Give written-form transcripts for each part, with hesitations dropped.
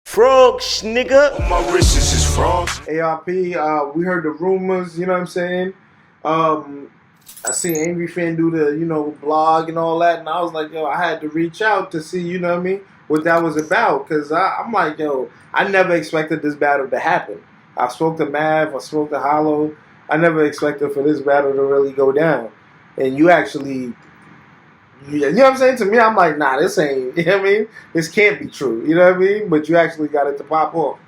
Frogs, nigga. On my wrist is frogs. ARP, we heard the rumors, you know what I'm saying? I seen Angry Fan do the, blog and all that, and I was like, yo, I had to reach out to see, you know what I mean, what that was about, because I'm like, yo, I never expected this battle to happen. I spoke to Math, I spoke to Hollow, I never expected for this battle to really go down. And you actually, you know what I'm saying? To me, I'm like, nah, this ain't, you know what I mean? This can't be true, you know what I mean? But you actually got it to pop off.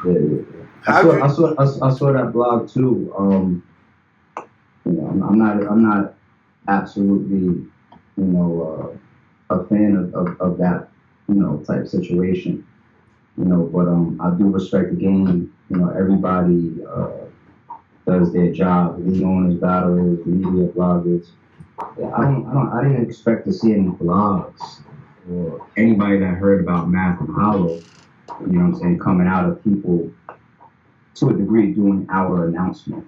Yeah. I saw that blog too. I'm not absolutely, a fan of that, type situation. But I do respect the game. Everybody does their job. The owners, battlers, media bloggers. I didn't expect to see any blogs or anybody that heard about Math and Hollow, coming out of people to a degree doing our announcement.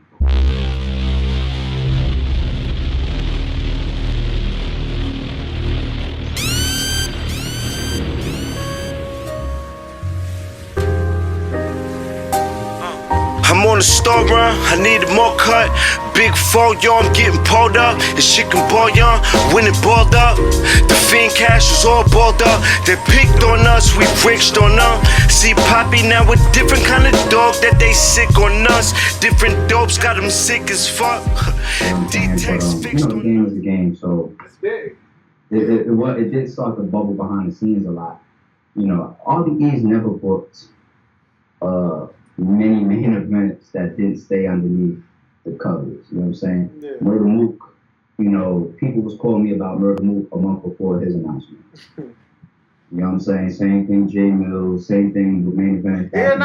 I'm on a star run, I need more cut. Big fall, yo, I'm getting pulled up. And shit can ball, young, when it balled up. The fiend cash was all balled up. They picked on us, we riched on them. See Poppy now with different kind of dog that they sick on us. Different dopes got them sick as fuck. The game is a game, so It's big. it did start to bubble behind the scenes a lot. RBE's never booked many main events that didn't stay underneath the covers. You know what I'm saying? Yeah. Murder Mook, people was calling me about Murder Mook a month before his announcement. You know what I'm saying? Same thing, J Mills, same thing with main event. Yeah,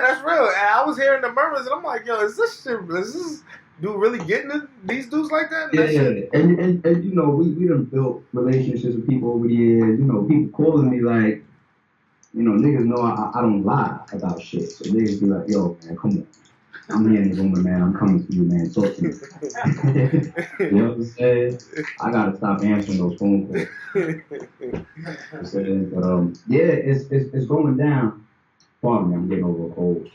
that's real. And I was hearing the murmurs, and I'm like, yo, is this dude really getting these dudes like that? Yeah, and we done built relationships with people over the years. People calling me like, niggas know I don't lie about shit. So niggas be like, yo, man, come on. I'm here in the room, man. I'm coming to you, man. Talk to me. You know what I'm saying? I gotta stop answering those phone calls. But it's going down. Pardon me, I'm getting over a cold.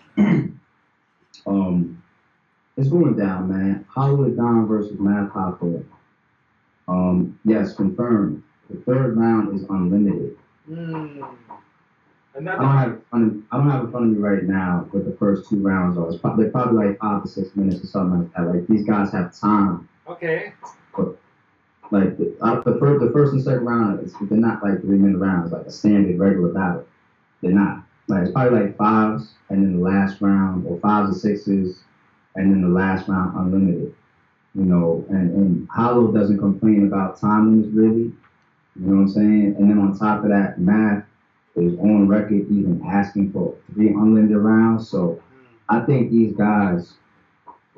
It's going down, man. Hollow Don versus Math Hoffa. Yes, confirmed. The third round is unlimited. I don't have it in front of me right now what the first 2 rounds are. They're probably like 5 to 6 minutes or something like that. Like, these guys have time. Okay. But like the first and second round, they're not like 3-minute rounds, like a standard regular battle. They're not. Like, it's probably like 5s, and then the last round, or 5s or 6s, and then the last round unlimited. And Hollow doesn't complain about time limits really. You know what I'm saying? And then on top of that, Math is on record even asking for 3 unlimited rounds. So I think these guys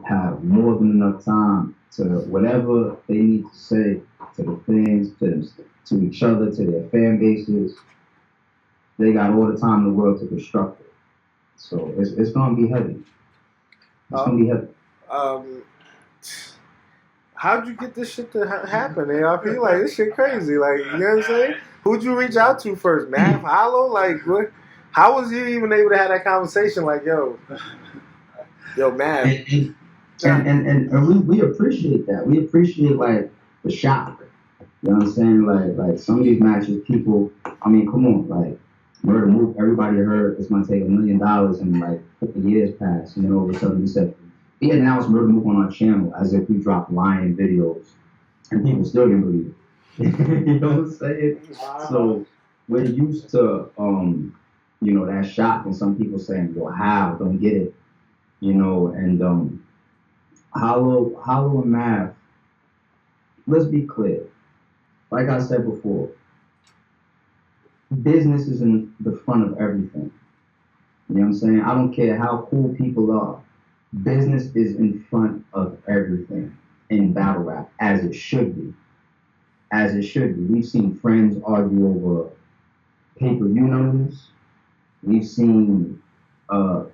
have more than enough time to whatever they need to say to the fans, to each other, to their fan bases. They got all the time in the world to construct it. So it's gonna be heavy. It's gonna be heavy. How'd you get this shit to happen, ARP? Like, this shit crazy. Like, you know what I'm saying? Who'd you reach out to first, Math, Hollow? Like, what? How was you even able to have that conversation? Like, yo, Math. And we appreciate that. We appreciate, like, the shock. You know what I'm saying? Like some of these matches, people, I mean, come on, like, Murder Mook, everybody heard it's gonna take $1 million and like 50 years passed, and then all of a sudden we said, we announced Murder Mook on our channel as if we dropped lying videos, and people still didn't believe it. You know what I'm saying? Wow. So we're used to, that shock, and some people saying, "Yo, how? Don't get it," And Hollow and Math. Let's be clear. Like I said before, business is in the front of everything. You know what I'm saying? I don't care how cool people are. Business is in front of everything in battle rap, as it should be. As it should be. We've seen friends argue over pay-per-view numbers. We've seen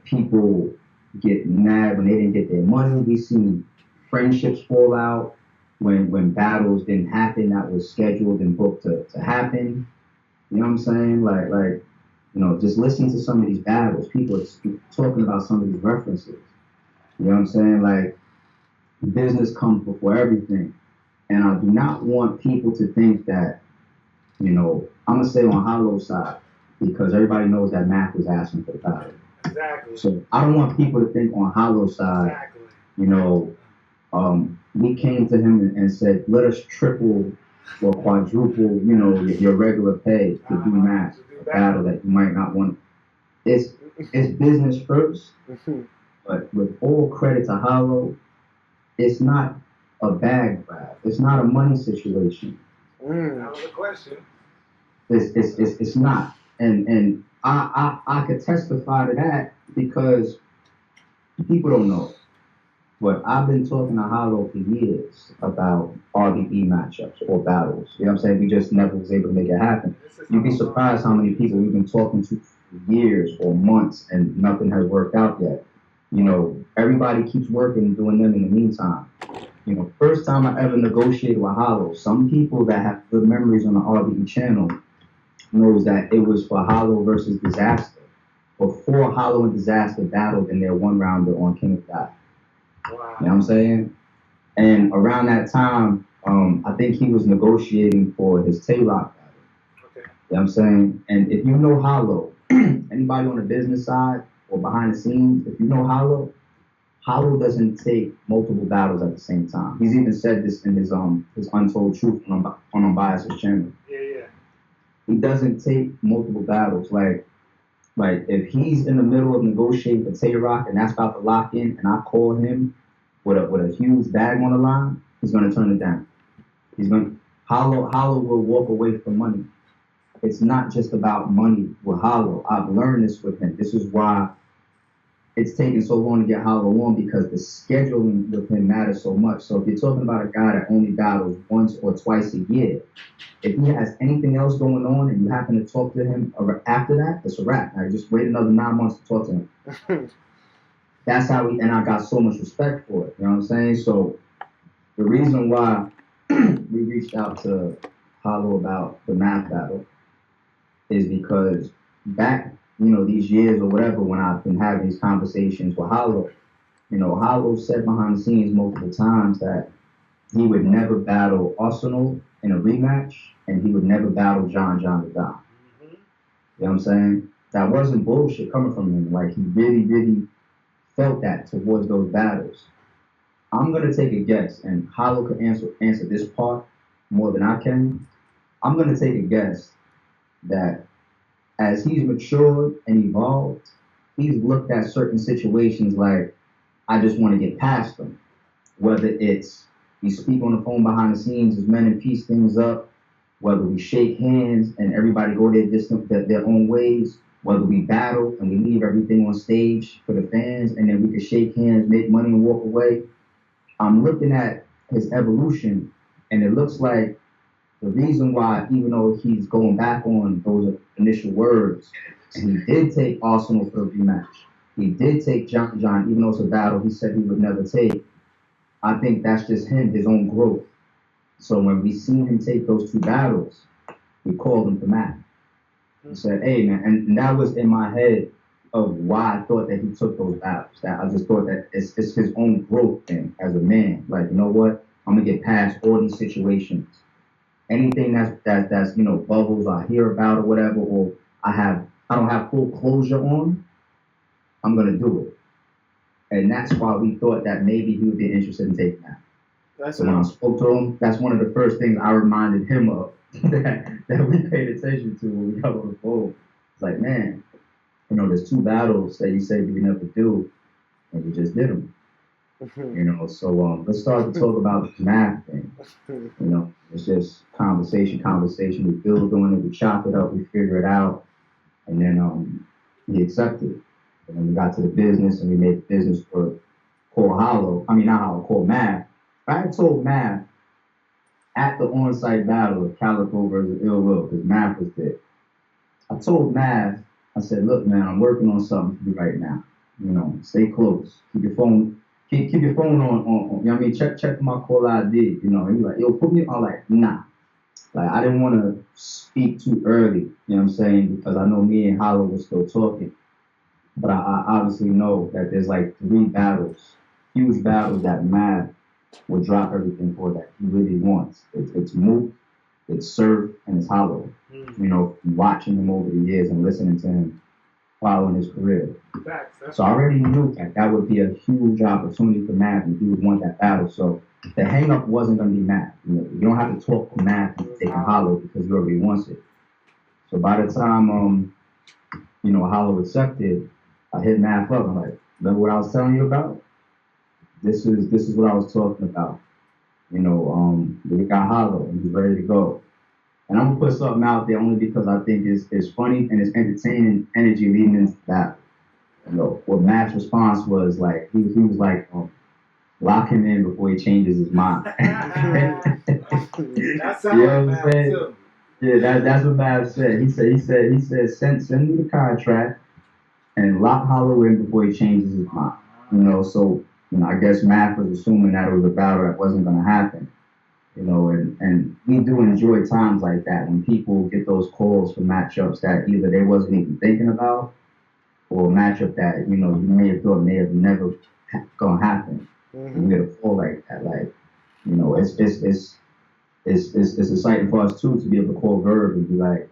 people get mad when they didn't get their money. We've seen friendships fall out when battles didn't happen that was scheduled and booked to happen. You know what I'm saying? Like You know, just listen to some of these battles. People are talking about some of these references. You know what I'm saying? Like, business comes before everything. And I do not want people to think that, you know, I'm going to say on Hollow's side, because everybody knows that Math was asking for the battle. Exactly. So I don't want people to think on Hollow's side, Exactly. you know, we came to him and said, let us triple or quadruple, you know, your regular pay to do Math, a battle that you might not want. It's business first, but with all credit to Hollow, it's not a bag grab. It's not a money situation. That was a question. It's not. And I could testify to that because people don't know. But I've been talking to Hollow for years about RBE matchups or battles. You know what I'm saying? We just never was able to make it happen. You'd be surprised how many people we've been talking to for years or months and nothing has worked out yet. You know, everybody keeps working and doing them in the meantime. You know, first time I ever negotiated with Hollow, some people that have good memories on the RBE channel knows that it was for Hollow versus Disaster. Before Hollow and Disaster battled in their one rounder on King of God. Wow. You know what I'm saying? And around that time, I think he was negotiating for his Tay-Rock battle. Okay. You know what I'm saying? And if you know Hollow, anybody on the business side or behind the scenes, if you know Hollow, Hollow doesn't take multiple battles at the same time. He's even said this in his Untold Truth on Unbiased's channel. Yeah. He doesn't take multiple battles. Like if he's in the middle of negotiating for Tay-Rock and that's about to lock in, and I call him with a huge bag on the line, he's gonna turn it down. Hollow will walk away from money. It's not just about money with Hollow. I've learned this with him. This is why it's taken so long to get Hollow on, because the scheduling with him matters so much. So if you're talking about a guy that only battles once or twice a year, if he has anything else going on and you happen to talk to him after that, it's a wrap. I just wait another 9 months to talk to him. That's how and I got so much respect for it. You know what I'm saying? So the reason why we reached out to Hollow about the Math battle is because back, you know, these years or whatever, when I've been having these conversations with Hollow, you know, Hollow said behind the scenes multiple times that he would never battle Arsenal in a rematch, and he would never battle John the Don. You know what I'm saying? That wasn't bullshit coming from him. Like, he really, really felt that towards those battles. I'm gonna take a guess, and Hollow could answer this part more than I can. I'm gonna take a guess that as he's matured and evolved, he's looked at certain situations like, I just want to get past them. Whether it's we speak on the phone behind the scenes as men and piece things up, whether we shake hands and everybody go their own ways, whether we battle and we leave everything on stage for the fans and then we can shake hands, make money and walk away. I'm looking at his evolution, and it looks like the reason why, even though he's going back on those initial words, and he did take Arsenal for a rematch, he did take John, even though it's a battle he said he would never take. I think that's just him, his own growth. So when we seen him take those two battles, we called him for Math. We said, hey, man, and that was in my head of why I thought that he took those battles. That I just thought that it's his own growth thing as a man. Like, you know what? I'm going to get past all these situations. Anything that's you know, bubbles I hear about or whatever, or I don't have full closure on, I'm going to do it. And that's why we thought that maybe he would be interested in taking that. So when I spoke to him, that's one of the first things I reminded him of that we paid attention to when we got on the phone. It's like, man, you know, there's two battles that you said you would never do, and you just did them. You know, so let's start to talk about the Math thing. You know, it's just conversation. We build on it, we chop it up, we figure it out, and then he accepted. And then we got to the business, and we made the business for called Math. I had told Math at the on-site battle of Calico versus Ill Will, because Math was there. I told Math, I said, look, man, I'm working on something for you right now. You know, stay close. Keep your phone on, you know what I mean? Check my call ID, you know. And he's like, yo, put me on, like, nah. Like, I didn't want to speak too early, you know what I'm saying? Because I know me and Hollow were still talking. But I obviously know that there's like 3 battles, huge battles that Math would drop everything for that he really wants. It's Mook, it's Surf, and it's Hollow. You know, watching him over the years and listening to him, following his career. So I already knew that would be a huge opportunity for Math and he would want that battle. So the hang up wasn't going to be Math. You don't have to talk to Math and take Hollow because he already wants it. So by the time, Hollow accepted, I hit Math up. I'm like, remember what I was telling you about? This is what I was talking about. We got Hollow and he's ready to go. And I'm gonna put something out there only because I think it's funny and it's entertaining energy leading into that. What Matt's response was like, he was like, lock him in before he changes his mind. That's how Matt too. Yeah, that's what Matt said. He said, send me the contract and lock Hollow in before he changes his mind. So I guess Matt was assuming that it was a battle that wasn't gonna happen. And we do enjoy times like that when people get those calls for matchups that either they wasn't even thinking about or a matchup that, you may have thought may have never gonna happen. You get a call like that, like, it's exciting for us too to be able to call Verb and be like,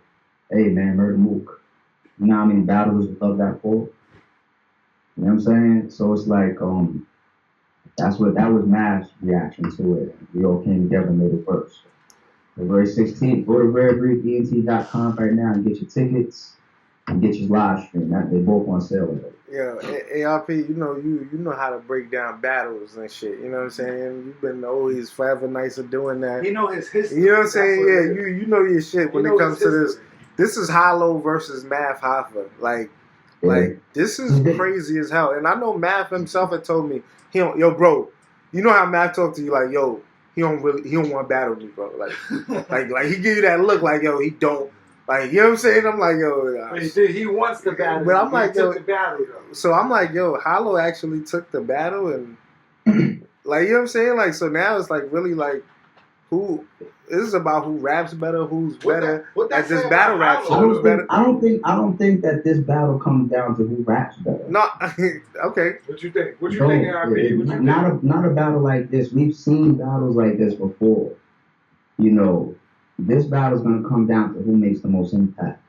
hey man, Murder Mook. You know how many battles would love that call? You know what I'm saying? So it's like, that was Matt's reaction to it. We all came together and made it work. February 16th, go to rarebriefent.com right now and get your tickets and get your live stream. They're both on sale already. Yeah, ARP, you know how to break down battles and shit. You know what I'm saying? You've been always forever nice at doing that. You know his history. You know what I'm saying? Yeah, you know your shit when it comes to this. This is Hollow versus Math Hoffa. Like this is crazy as hell. And I know Math himself had told me, bro, you know how Math talked to you like, yo, he don't want to battle me, bro. Like he give you that look like, yo, he don't. Like, you know what I'm saying? I'm like, yo. He wants the battle. But I'm like, yo. The battle, so I'm like, yo, Hollow actually took the battle and, like, you know what I'm saying? Like, so now it's like really like, this is about who raps better, who's better at this battle rap show. Who's better? I don't think that this battle comes down to who raps better. No, okay. What you think? What you think, RP? Not a battle like this. We've seen battles like this before. This battle is going to come down to who makes the most impact,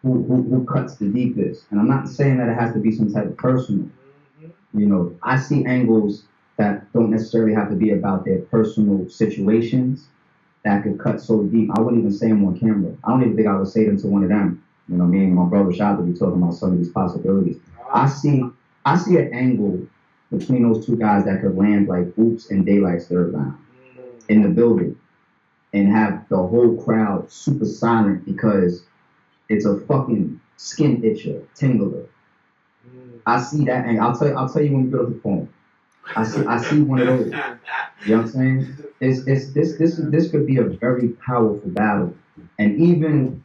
who cuts the deepest. And I'm not saying that it has to be some type of personal. I see angles that don't necessarily have to be about their personal situations that could cut so deep. I wouldn't even say them on camera. I don't even think I would say them to one of them. Me and my brother Shad to be talking about some of these possibilities. I see an angle between those two guys that could land like Oops and Daylight's third round in the building and have the whole crowd super silent because it's a fucking skin itcher, tingler. I see that, and I'll tell you when we get off the phone. I see one of those. You know what I'm saying? This could be a very powerful battle, and even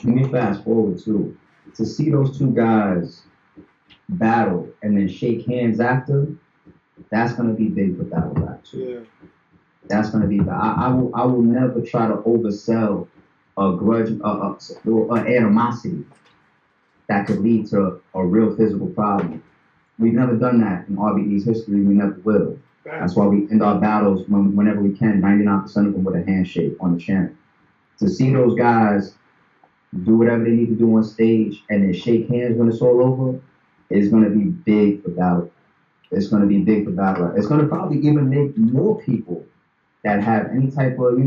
let me fast forward too to see those two guys battle and then shake hands after. That's gonna be big for battle rap too. Yeah. That's gonna be. I will never try to oversell a grudge, an animosity that could lead to a real physical problem. We've never done that in RBE's history. We never will. That's why we end our battles whenever we can. 99% of them with a handshake on the channel. To see those guys do whatever they need to do on stage and then shake hands when it's all over is gonna be big for battle. It's gonna be big for battle. It's gonna probably even make more people that have any type of,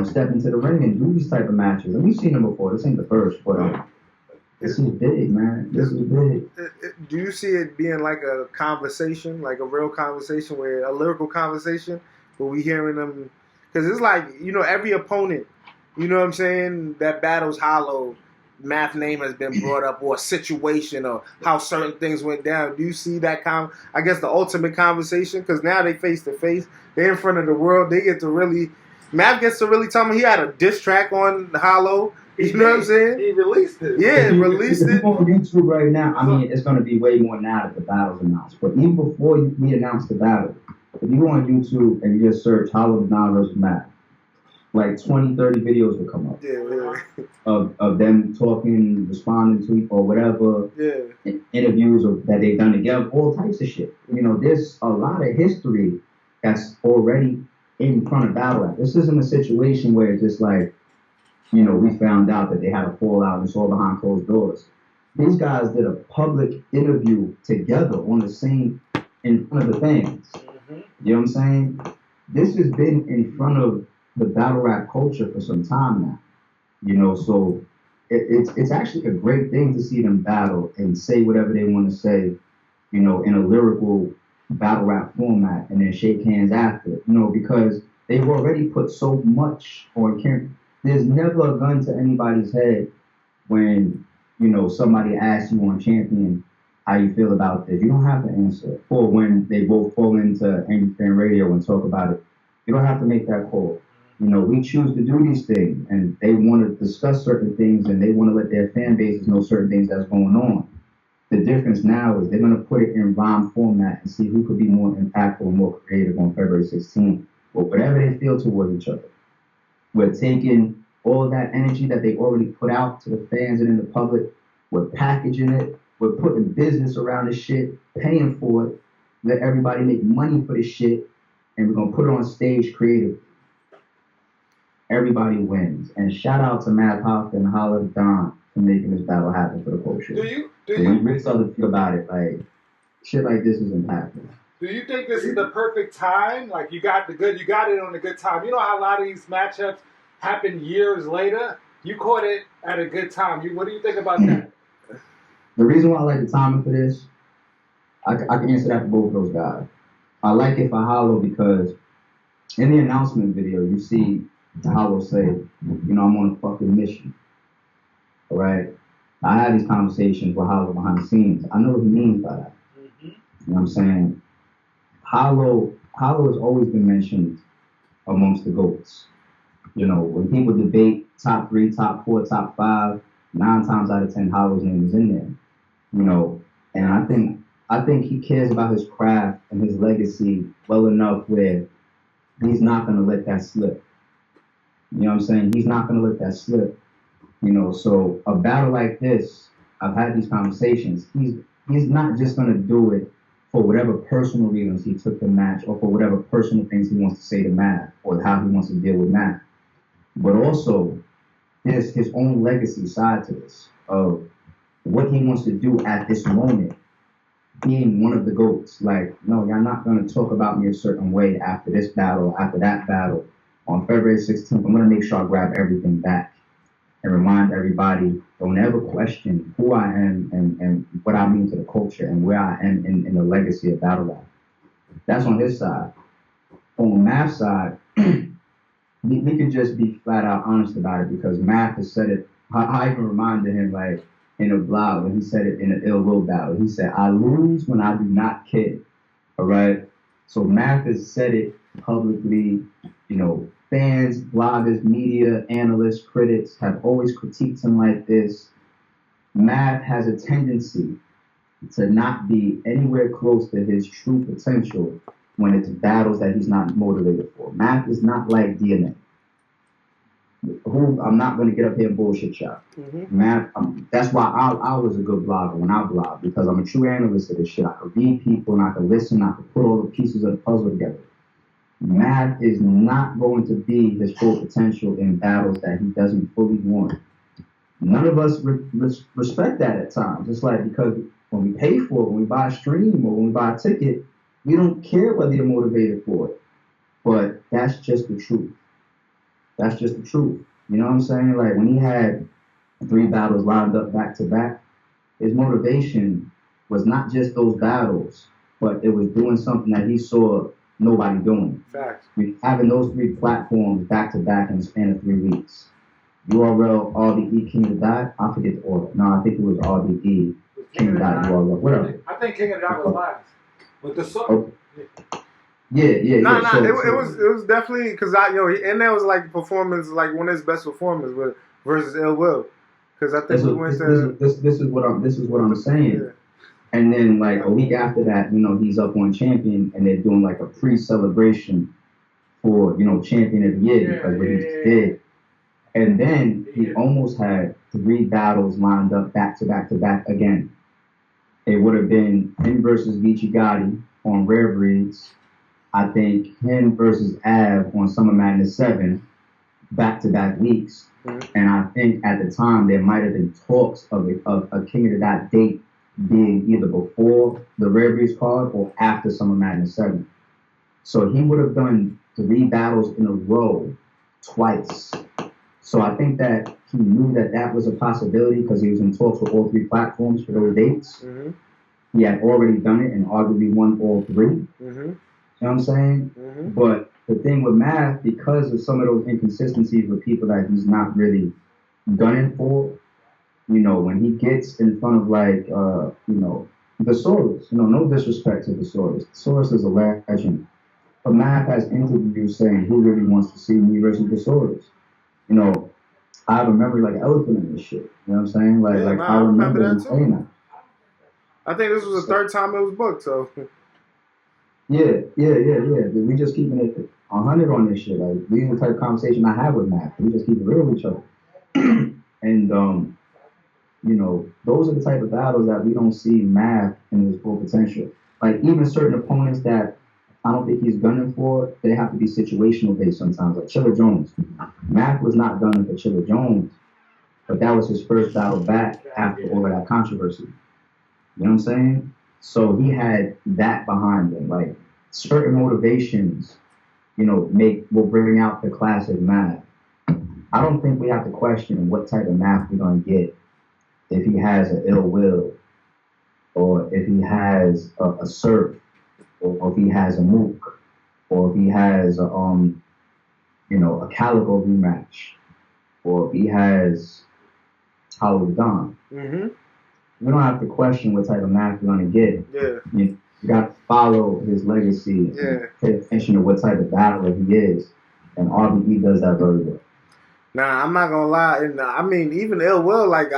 step into the ring and do these type of matches. And we've seen them before. This ain't the first, but this is big, man. This is big. Do you see it being like a conversation, like a real conversation, where a lyrical conversation, where we hearing them? Because it's like, every opponent, you know what I'm saying, that battles Hollow, Math name has been brought up, or a situation, or how certain things went down. Do you see that I guess the ultimate conversation? Because now they face to face, they're in front of the world. They get to really, Math gets to really tell me he had a diss track on Hollow. You know what I'm saying? He released it. Yeah, released it. If you go on YouTube right now, I mean, it's going to be way more now that the battle's announced. But even before we announced the battle, if you go on YouTube and you just search Hollow the Don versus Math, like 20, 30 videos would come up Yeah. of them talking, responding to or whatever, Yeah. interviews that they've done together, all types of shit. You know, there's a lot of history that's already in front of Battle Rap. This isn't a situation where it's just like, you know, we found out that they had a fallout and it's all behind closed doors. These guys did a public interview together on the same, in front of the fans. You know what I'm saying? This has been in front of the battle rap culture for some time now. You know, so it's actually a great thing to see them battle and say whatever they want to say, you know, in a lyrical battle rap format and then shake hands after, you know, because they've already put so much on camera. There's never a gun to anybody's head when, you know, somebody asks you on Champion how you feel about this. You don't have to answer. Or when they both fall into Angry Fan Radio and talk about it, you don't have to make that call. You know, we choose to do these things, and they want to discuss certain things, and they want to let their fan bases know certain things that's going on. The difference now is they're going to put it in rhyme format and see who could be more impactful and more creative on February 16th, or whatever they feel towards each other. We're taking all of that energy that they already put out to the fans and in the public, we're packaging it, we're putting business around this shit, paying for it, let everybody make money for this shit, and we're going to put it on stage creatively. Everybody wins. And shout out to Math Hoffa and Holla Don for making this battle happen for the culture. Do you Really something to feel about it. Like, shit like this is impactful. Do you think this is the perfect time? Like you got it on a good time. You know how a lot of these matchups happen years later? You caught it at a good time. What do you think about that? The reason why I like the timing for this, I can answer that for both of those guys. I like it for Hollow because in the announcement video, you see Hollow say, you know, I'm on a fucking mission. All right? I had these conversations with Hollow behind the scenes. I know what he means by that. You know what I'm saying? Hollow has always been mentioned amongst the GOATs. You know, when people debate top 3, top 4, top 5, 9 times out of 10, Hollow's name is in there. You know, and I think he cares about his craft and his legacy well enough where he's not gonna let that slip. You know what I'm saying? He's not gonna let that slip. You know, so a battle like this, I've had these conversations. He's not just gonna do it for whatever personal reasons he took the match or for whatever personal things he wants to say to Matt or how he wants to deal with Matt. But also, there's his own legacy side to this of what he wants to do at this moment, being one of the GOATs. Like, no, you're not going to talk about me a certain way after this battle, after that battle. On February 16th, I'm going to make sure I grab everything back and remind everybody, don't ever question who I am and what I mean to the culture and where I am in the legacy of battle rap. That's on his side. On Math's side, we could just be flat out honest about it because Math has said it. I even reminded him, like, in a blog when he said it in an Ill Will battle. He said, I lose when I do not kid. All right? So Math has said it publicly. You know, fans, bloggers, media, analysts, critics have always critiqued him like this. Math has a tendency to not be anywhere close to his true potential when it's battles that he's not motivated for. Math is not like DNA. I'm not going to get up here and bullshit y'all. Math, that's why I was a good blogger when I blogged, because I'm a true analyst of this shit. I can read people and I can listen, I can put all the pieces of the puzzle together. Math is not going to be his full potential in battles that he doesn't fully want. None of us respect that at times. It's like, because when we pay for it, when we buy a stream or when we buy a ticket, we don't care whether you're motivated for it. But that's just the truth. That's just the truth. You know what I'm saying? Like, when he had 3 battles lined up back to back, his motivation was not just those battles, but it was doing something that he saw nobody doing. Facts. Having those 3 platforms back to back in the span of 3 weeks. URL, RBE, King of the Dot. I forget the order. No, I think it was RBE, King of the Dot, URL. Whatever. I think King of the Dot was last. But the song. Okay. Yeah. Nah, So, it was definitely because and that was like performance, like one of his best performances versus Ill Will, because I think we went to this is what I'm saying. Yeah. And then like a week after that, you know, he's up on Champion and they're doing like a pre-celebration for, champion of the year because what he just did. And then he almost had 3 battles lined up back to back to back again. It would have been him versus Vici Gotti on Rare Breeds. I think him versus Av on Summer Madness 7, back-to-back weeks. Mm-hmm. And I think at the time there might have been talks of a King of the Dot date being either before the Rare Breeds card or after Summer Madness 7. So he would have done 3 battles in a row twice. So I think that he knew that that was a possibility because he was in talks with all 3 platforms for those dates. Mm-hmm. He had already done it and arguably won all 3. Mm-hmm. You know what I'm saying? Mm-hmm. But the thing with Math, because of some of those inconsistencies with people that he's not really gunning for, when he gets in front of the Soros, no disrespect to the Soros. Soros is a legend. But Math has interviews saying he really wants to see me versus the Soros. I have a memory like an elephant in this shit. You know what I'm saying? I remember him saying that. I think this was the 3rd time it was booked, so. Yeah. We just keeping it 100 on this shit. Like, these are the type of conversation I have with Matt. We just keep it real with each other. And, those are the type of battles that we don't see Math in his full potential. Like, even certain opponents that I don't think he's gunning for, they have to be situational based sometimes. Like Chilla Jones. Math was not gunning for Chilla Jones, but that was his first battle back after all of that controversy. You know what I'm saying? So he had that behind him. Like, certain motivations, will bring out the classic Math. I don't think we have to question what type of Math we're going to get if he has an ill will, or if he has a surf, or if he has a mook, or if he has a Calico rematch, or if he has Hollow Don. Mm-hmm. We don't have to question what type of Math we're going to get. Yeah. You got to follow his legacy and pay attention to what type of battler he is. And RBE does that very well. Nah, I'm not going to lie. And I mean, even ill will, like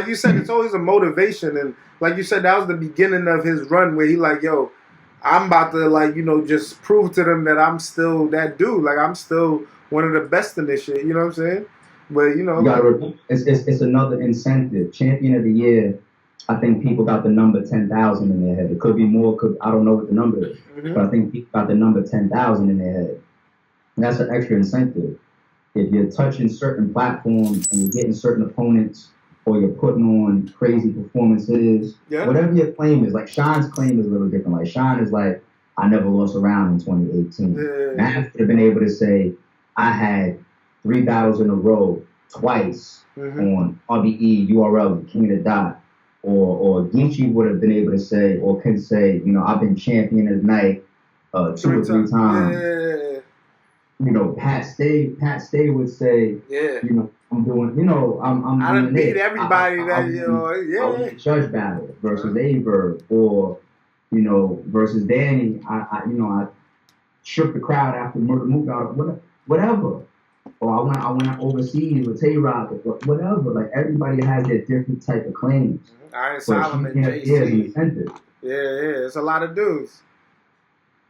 you said, it's always a motivation. And like you said, that was the beginning of his run where he like, yo, I'm about to just prove to them that I'm still that dude. Like, I'm still one of the best in this shit. You know what I'm saying? But, it's another incentive. Champion of the year, I think people got the number 10,000 in their head. It could be more. I don't know what the number is. Mm-hmm. But I think people got the number 10,000 in their head. And that's an extra incentive. If you're touching certain platforms and you're getting certain opponents, or you're putting on crazy performances, whatever your claim is. Like, Sean's claim is a little different. Like, Sean is like, I never lost a round in 2018. Yeah. Math would have been able to say, I had 3 battles in a row twice on RBE, URL, King of the Dot. Or Geechee would have been able to say, or can say, I've been champion of the night 2 or 3 times. Yeah. Pat Stay would say, I'm doing, I'm I done beat everybody I was judge battle versus Averb, or, versus Danny. I shook the crowd after Murder Mook out, whatever. Or I went overseas with Tay-Rock, whatever. Like, everybody has their different type of claims. Iron Solomon, JC. Yeah, it's a lot of dudes.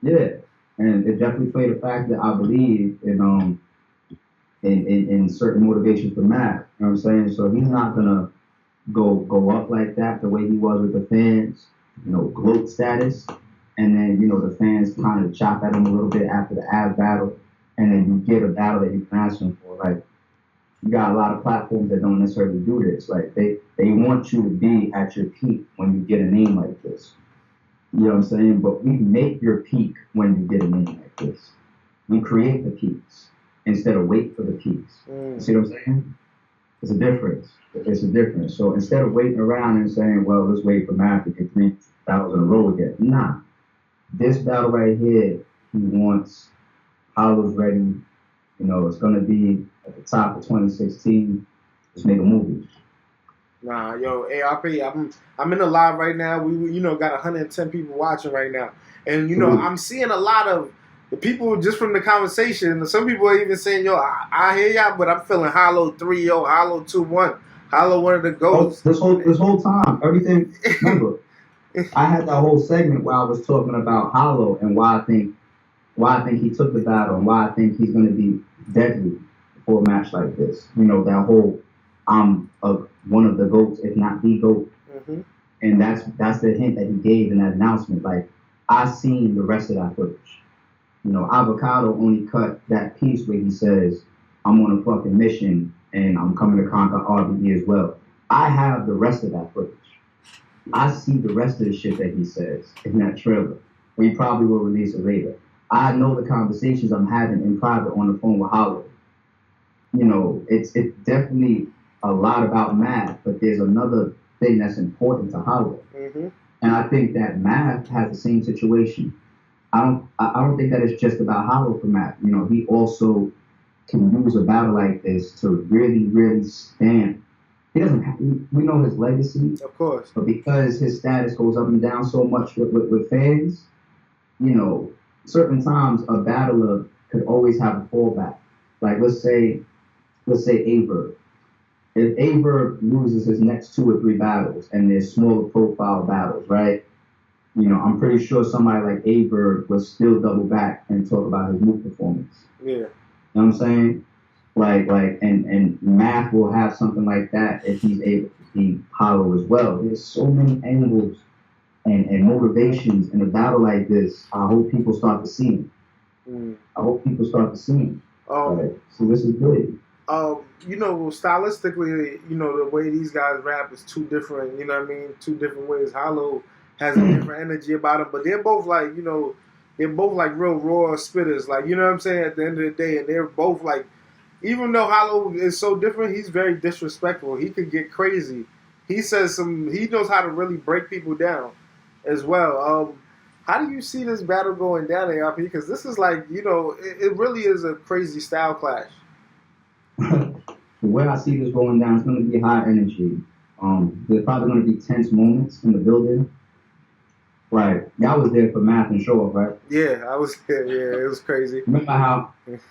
Yeah, and it definitely played a factor, I believe, in certain motivations for Matt. You know what I'm saying? So he's not gonna go up like that the way he was with the fans. GOAT status, and then the fans kind of chop at him a little bit after the Av battle. And then you get a battle that you're asking for. Like, you got a lot of platforms that don't necessarily do this. Like, they want you to be at your peak when you get a name like this. You know what I'm saying? But we make your peak when you get a name like this. We create the peaks instead of wait for the peaks. You see what I'm saying? It's a difference. It's a difference. So instead of waiting around and saying, well, let's wait for Math to get 3 battles in a row again. Nah. This battle right here, he wants Hollow's ready. It's going to be at the top of 2016. Let's make a movie. Nah, yo, ARP, I'm in the live right now. We got 110 people watching right now. And, I'm seeing a lot of the people just from the conversation. Some people are even saying, yo, I hear y'all, but I'm feeling Hollow 3, yo, Hollow 2-1. Hollow one of the goats. This whole time, everything, remember, I had that whole segment where I was talking about Hollow and why I think why I think he took the battle and why I think he's going to be deadly for a match like this. You know, that whole one of the GOATs, if not the GOAT. Mm-hmm. And that's the hint that he gave in that announcement. Like, I seen the rest of that footage. You know, Avocado only cut that piece where he says, I'm on a fucking mission and I'm coming to conquer RBE as well. I have the rest of that footage. I see the rest of the shit that he says in that trailer. We probably will release it later. I know the conversations I'm having in private on the phone with Hollow. You know, it's definitely a lot about Math, but there's another thing that's important to Hollow. Mm-hmm. And I think that Math has the same situation. I don't think that it's just about Hollow for Math. You know, he also can use a battle like this to really, really stand. He doesn't have, we know his legacy, Of course. but because his status goes up and down so much with fans, you know, certain times a battler could always have a fallback. Like let's say Averb. If Averb loses his next 2 or 3 battles and they're smaller profile battles, right? You know, I'm pretty sure somebody like Averb will still double back and talk about his move performance. Yeah. You know what I'm saying? And Math will have something like that if he's able to be Hollow as well. There's so many angles and motivations in a battle like this. I hope people start to see him. I hope people start to see him. So this is good. You know, stylistically, you know, the way these guys rap is 2 different, you know what I mean? 2 different ways. Hollow has a different energy about him, but they're both like, you know, they're both like real raw spitters. Like, you know what I'm saying? At the end of the day, and they're both like, even though Hollow is so different, he's very disrespectful. He could get crazy. He knows how to really break people down as well. How do you see this battle going down, ARP? Because this is like, you know, it really is a crazy style clash. The way I see this going down, it's going to be high energy. There's probably going to be tense moments in the building. Right. Y'all was there for Math and Show Off, right? Yeah, I was there. Yeah, it was crazy. Remember how it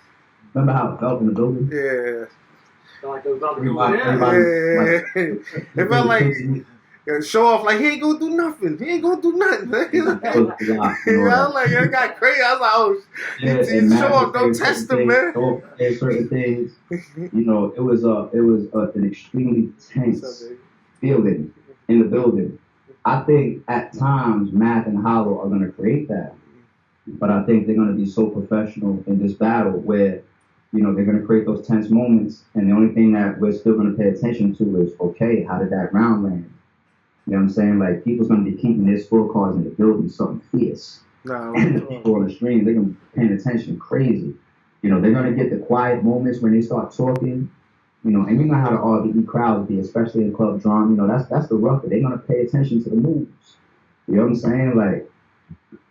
felt in the building? Yeah. Like it was about to go It felt like Show Off like he ain't gonna do nothing. He ain't gonna do nothing. I was like, it got crazy. I was like, oh, Show Off, don't test him, man. Certain things, you know, it was an extremely tense feeling in the building. I think at times Math and Hollow are going to create that, but I think they're going to be so professional in this battle where, you know, they're going to create those tense moments, and the only thing that we're still going to pay attention to is, okay, how did that round land? You know what I'm saying? Like, people's going to be keeping their scorecards in the building, something fierce. And the people on the stream, they're going to be paying attention crazy. You know, they're going to get the quiet moments when they start talking. You know, and you know how the RBE crowds be, especially in Club Drum. You know, that's the rougher. They're gonna pay attention to the moves. You know what I'm saying? Like,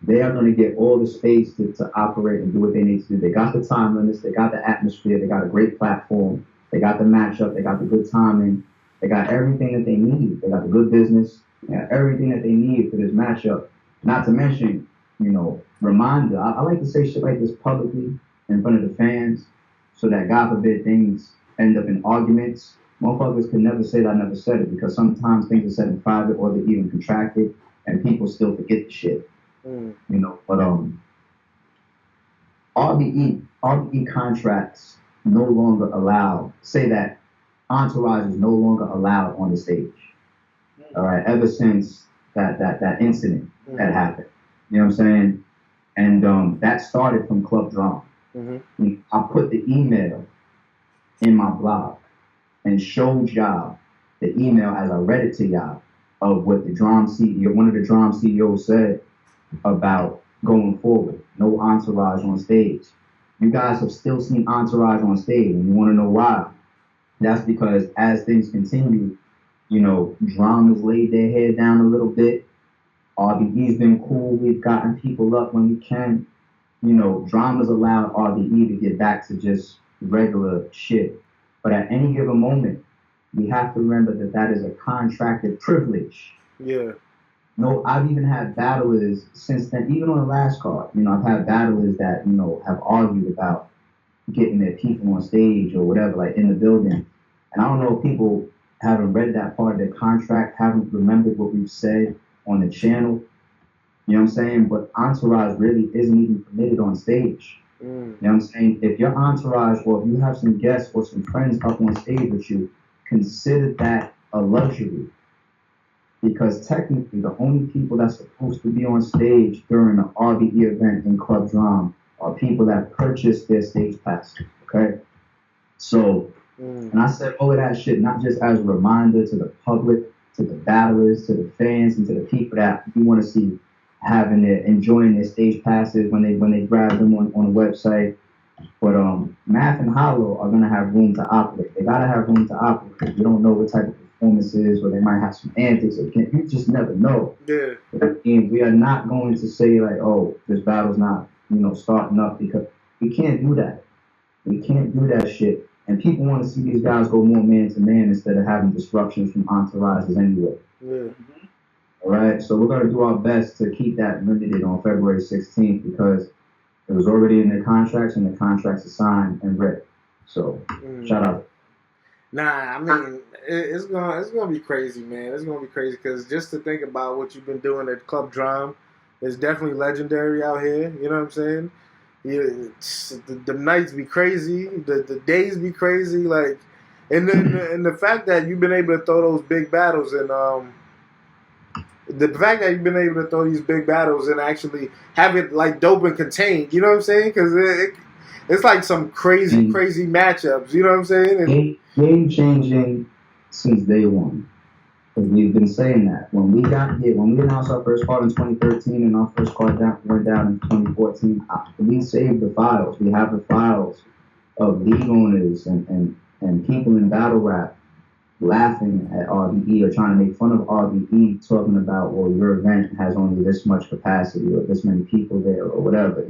they are gonna get all the space to operate and do what they need to do. They got the time limits. They got the atmosphere. They got a great platform. They got the matchup. They got the good timing. They got everything that they need. They got the good business. They got everything that they need for this matchup. Not to mention, you know, reminder. I like to say shit like this publicly in front of the fans, so that God forbid things end up in arguments. Motherfuckers can never say that I never said it, because sometimes things are said in private or they're even contracted and people still forget the shit. You know, but RBE contracts no longer allow, say that Entourage is no longer allowed on the stage. All right, ever since that incident that happened. You know what I'm saying? And that started from Club Drum. I put the email in my blog and showed y'all the email as I read it to y'all of what the Drum CEO, one of the Drum CEOs said about going forward. No Entourage on stage. You guys have still seen Entourage on stage, and you want to know why? That's because as things continue, you know, Drum has laid their head down a little bit. RBE's been cool. We've gotten people up when we can. You know, Drum has allowed RBE to get back to just regular shit. But at any given moment, we have to remember that is a contracted privilege. Yeah. No, I've even had battlers since then, even on the last card. You know, I've had battlers that, you know, have argued about getting their people on stage or whatever, like in the building. And I don't know if people haven't read that part of their contract, haven't remembered what we've said on the channel. You know what I'm saying? But entourage really isn't even permitted on stage. You know what I'm saying? If your entourage or if you have some guests or some friends up on stage with you, consider that a luxury. Because technically, the only people that's supposed to be on stage during an RBE event in Club Drum are people that purchase their stage pass. Okay? So, and I said all of that shit not just as a reminder to the public, to the battlers, to the fans, and to the people that you want to see enjoying their stage passes when they grab them on the website. But Math and Hollow are gonna have room to operate. They gotta have room to operate. You don't know what type of performances, or they might have some antics. You just never know. Yeah. And we are not going to say like, oh, this battle's not, starting up, because we can't do that. We can't do that shit. And people want to see these guys go more man to man instead of having disruptions from entourages anyway. Yeah. All right. So we're gonna do our best to keep that limited on February 16th because it was already in their contracts, and the contracts are signed and read. So, shout out. Nah, I mean, it's gonna be crazy, man. It's gonna be crazy because just to think about what you've been doing at Club Drum is definitely legendary out here. You know what I'm saying? The nights be crazy, the days be crazy, like, and then and the fact that you've been able to throw those big battles and the fact that you've been able to throw these big battles and actually have it like dope and contained, you know what I'm saying? Because it's like some crazy matchups, you know what I'm saying? And game changing since day one. Because we've been saying that. When we got here, when we announced our first card in 2013 and our first card went down in 2014, we saved the files. We have the files of league owners and people in battle rap laughing at RBE or trying to make fun of RBE, talking about, well, your event has only this much capacity or this many people there or whatever.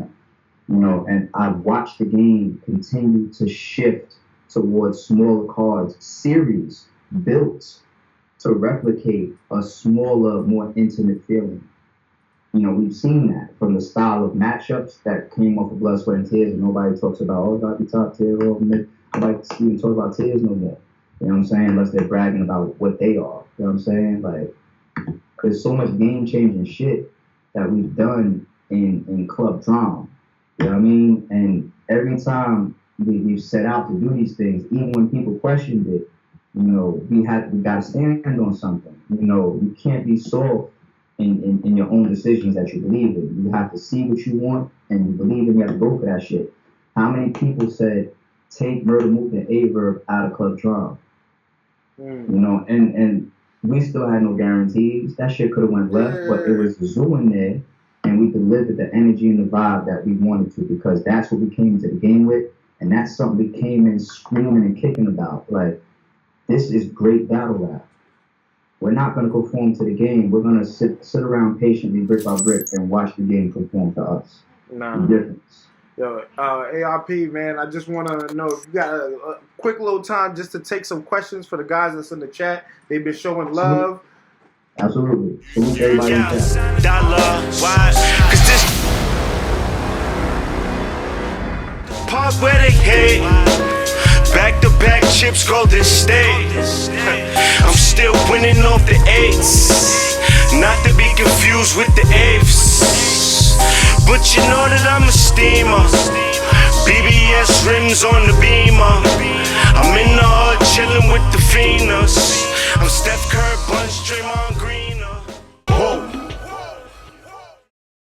And I've watched the game continue to shift towards smaller cards, series built to replicate a smaller, more intimate feeling. We've seen that from the style of matchups that came off of Blood, Sweat, and Tears, and nobody talks about, oh, it's got to be top tier, or nobody even talk about Tears no more. You know what I'm saying? Unless they're bragging about what they are. You know what I'm saying? Like, there's so much game-changing shit that we've done in Club Drama. You know what I mean? And every time we've set out to do these things, even when people questioned it, we got to stand on something. You can't be soft in your own decisions that you believe in. You have to see what you want, and you believe in, you have to go for that shit. How many people said, take Murder Movement Averb out of Club Drama? And we still had no guarantees. That shit could have went left, but it was the zoo in there, and we delivered the energy and the vibe that we wanted to, because that's what we came into the game with, and that's something we came in screaming and kicking about. Like, this is great battle rap. We're not going to conform to the game. We're going to sit around patiently, brick by brick, and watch the game conform to us. The difference. Yo, ARP, man, I just want to know if you got a quick little time just to take some questions for the guys that's in the chat. They've been showing love. Absolutely. Salute everybody in the chat. Dollar, why? Cause this part where they hate. Back-to-back chips, Golden State. I'm still winning off the eights, not to be confused with the eighths. But you know that I'm a steamer. BBS rims on the Beamer. I'm in the hood chilling with the Phoenix. I'm Steph Curry, bunch dreamer.